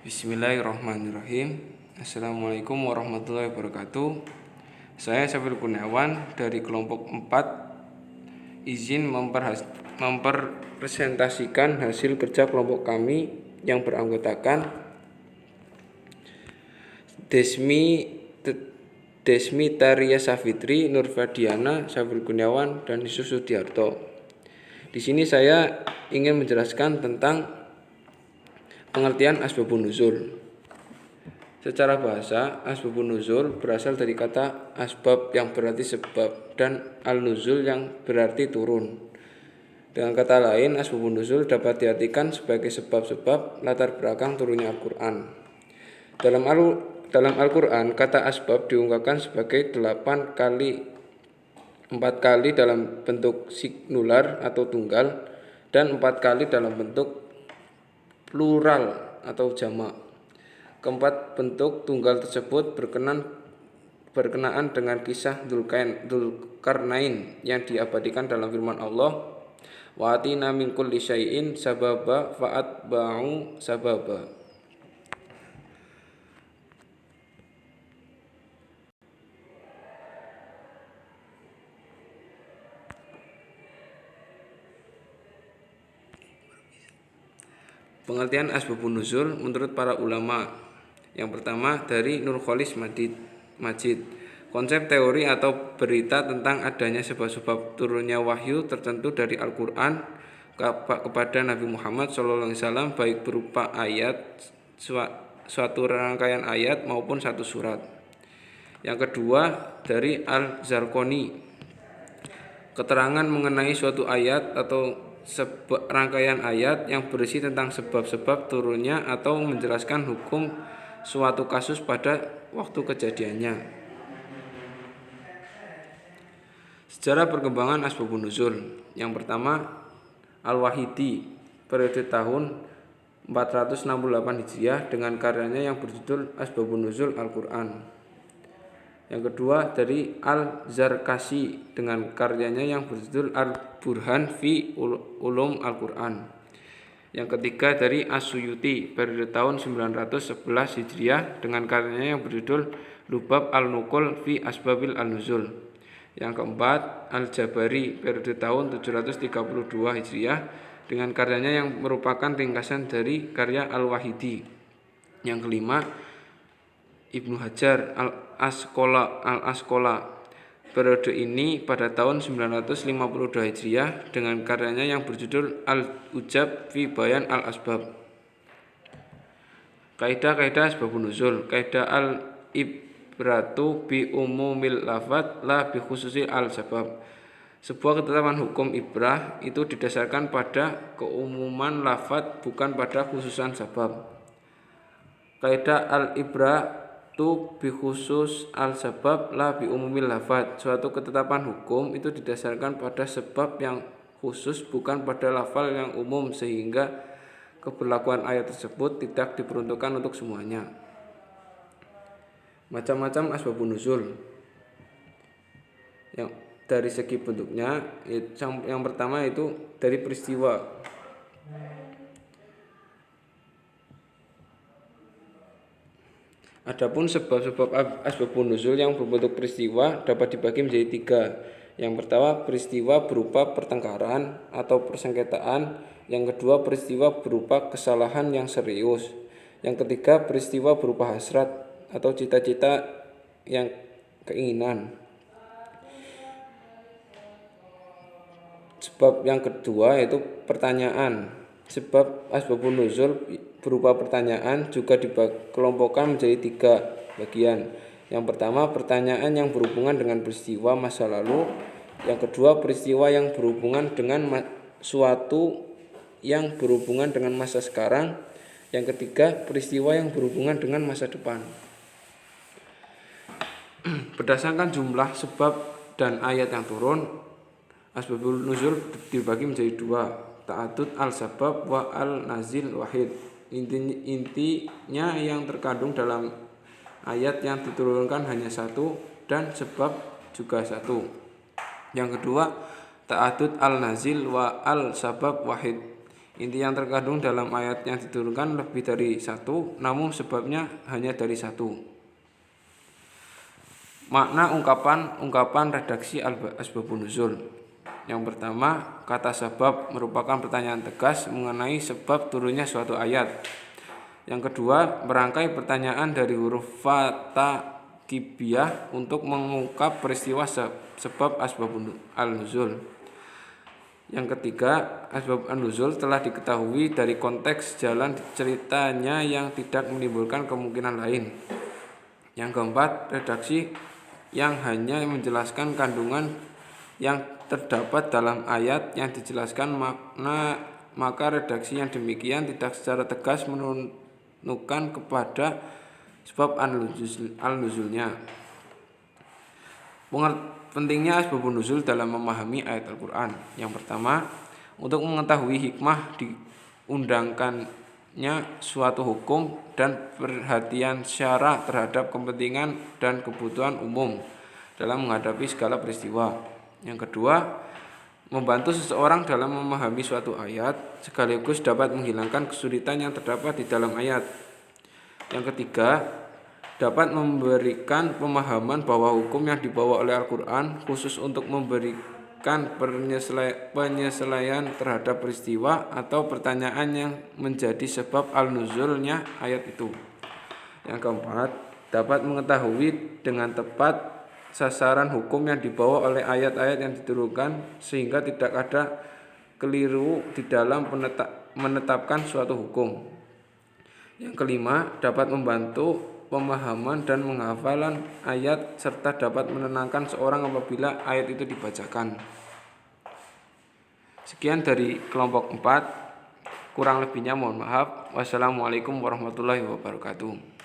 Bismillahirrahmanirrahim. Assalamualaikum warahmatullahi wabarakatuh. Saya Syafil Kurniawan dari kelompok 4 izin mempresentasikan hasil kerja kelompok kami yang beranggotakan Desmi Taria Safitri, Nur Fadiana, Syafil Kurniawan, dan Yusuf Sudiarto. Di sini saya ingin menjelaskan tentang pengertian asbabun nuzul. Secara bahasa, asbabun nuzul berasal dari kata asbab yang berarti sebab dan al-nuzul yang berarti turun. Dengan kata lain, asbabun nuzul dapat diartikan sebagai sebab-sebab latar belakang turunnya Al-Quran. Dalam Al-Quran, kata asbab diungkapkan sebagai 4 kali dalam bentuk singular atau tunggal dan 4 kali dalam bentuk plural atau jamak. Keempat bentuk tunggal tersebut berkenaan dengan kisah Dzulkarnain yang diabadikan dalam firman Allah, wa atina min kulli syai'in sababa fa'atba'u sababa. Pengertian asbabun nuzul menurut para ulama. Yang pertama dari Nurcholish Madjid. Konsep teori atau berita tentang adanya sebab-sebab turunnya wahyu tertentu dari Al-Quran kepada Nabi Muhammad SAW, baik berupa ayat, suatu rangkaian ayat maupun satu surat. Yang kedua dari Al-Zarqani. Keterangan mengenai suatu ayat atau rangkaian ayat yang berisi tentang sebab-sebab turunnya atau menjelaskan hukum suatu kasus pada waktu kejadiannya. Sejarah perkembangan asbabun nuzul. Yang pertama, Al-Wahidi, periode tahun 468 Hijriah dengan karyanya yang berjudul Asbabun Nuzul Al-Quran. Yang kedua dari Al-Zarkashi dengan karyanya yang berjudul Al-Burhan fi Ulum Al-Quran. Yang ketiga dari As-Suyuti periode tahun 911 Hijriah dengan karyanya yang berjudul Lubab Al-Nuqul fi Asbabil Al-Nuzul. Yang keempat Al-Jabari periode tahun 732 Hijriah dengan karyanya yang merupakan ringkasan dari karya Al-Wahidi. Yang kelima Ibnu Hajar Al-Asqala periode ini pada tahun 952 Hijriah dengan karyanya yang berjudul Al-Ujab fi Bayan Al-Asbab. Kaidah asbabun nuzul. Kaidah al-ibratu bi umumil lafadz la bi khususi al-sabab. Sebuah ketetapan hukum ibrah itu didasarkan pada keumuman lafadz bukan pada khususan sabab. Kaidah al-ibrah bi khusus al-sabab la bi umumil lafadz. Suatu ketetapan hukum itu didasarkan pada sebab yang khusus bukan pada lafal yang umum, sehingga keberlakuan ayat tersebut tidak diperuntukkan untuk semuanya. Macam-macam asbabun nuzul. Yang dari segi bentuknya, yang pertama itu dari peristiwa. Adapun sebab-sebab asbabun nuzul yang berbentuk peristiwa dapat dibagi menjadi 3. Yang pertama peristiwa berupa pertengkaran atau persengketaan. Yang kedua peristiwa berupa kesalahan yang serius. Yang ketiga peristiwa berupa hasrat atau cita-cita yang keinginan. Sebab yang kedua yaitu pertanyaan. Sebab asbabun nuzul berupa pertanyaan juga dikelompokkan menjadi 3 bagian. Yang pertama pertanyaan yang berhubungan dengan peristiwa masa lalu. Yang kedua peristiwa yang berhubungan dengan suatu yang berhubungan dengan masa sekarang. Yang ketiga peristiwa yang berhubungan dengan masa depan. Berdasarkan jumlah sebab dan ayat yang turun, asbabul nuzul dibagi menjadi 2. Ta'adud al-sabab wa al-nazil wahid. Intinya yang terkandung dalam ayat yang diturunkan hanya 1 dan sebab juga 1. Yang kedua ta'adud al-nazil wa al-sabab wahid. Inti yang terkandung dalam ayat yang diturunkan lebih dari satu, namun sebabnya hanya dari satu. Makna ungkapan redaksi asbabun nuzul. Yang pertama, kata sebab merupakan pertanyaan tegas mengenai sebab turunnya suatu ayat. Yang kedua, merangkai pertanyaan dari huruf fa kibiyah untuk mengungkap peristiwa sebab asbabun al-nuzul. Yang ketiga, asbab an-nuzul telah diketahui dari konteks jalan ceritanya yang tidak menimbulkan kemungkinan lain. Yang keempat, redaksi yang hanya menjelaskan kandungan yang terdapat dalam ayat yang dijelaskan makna, maka redaksi yang demikian tidak secara tegas menunjukkan kepada sebab al-nuzulnya. Pentingnya asbabun nuzul dalam memahami ayat Al-Quran. Yang pertama, untuk mengetahui hikmah diundangkannya suatu hukum dan perhatian syara terhadap kepentingan dan kebutuhan umum dalam menghadapi segala peristiwa. Yang kedua, membantu seseorang dalam memahami suatu ayat sekaligus dapat menghilangkan kesulitan yang terdapat di dalam ayat. Yang ketiga, dapat memberikan pemahaman bahwa hukum yang dibawa oleh Al-Quran khusus untuk memberikan penyesuaian terhadap peristiwa atau pertanyaan yang menjadi sebab al-nuzulnya ayat itu. Yang keempat, dapat mengetahui dengan tepat sasaran hukum yang dibawa oleh ayat-ayat yang diturunkan sehingga tidak ada keliru di dalam menetapkan suatu hukum. Yang kelima, dapat membantu pemahaman dan menghafalan ayat serta dapat menenangkan seorang apabila ayat itu dibacakan. Sekian dari kelompok 4. Kurang lebihnya mohon maaf. Wassalamualaikum warahmatullahi wabarakatuh.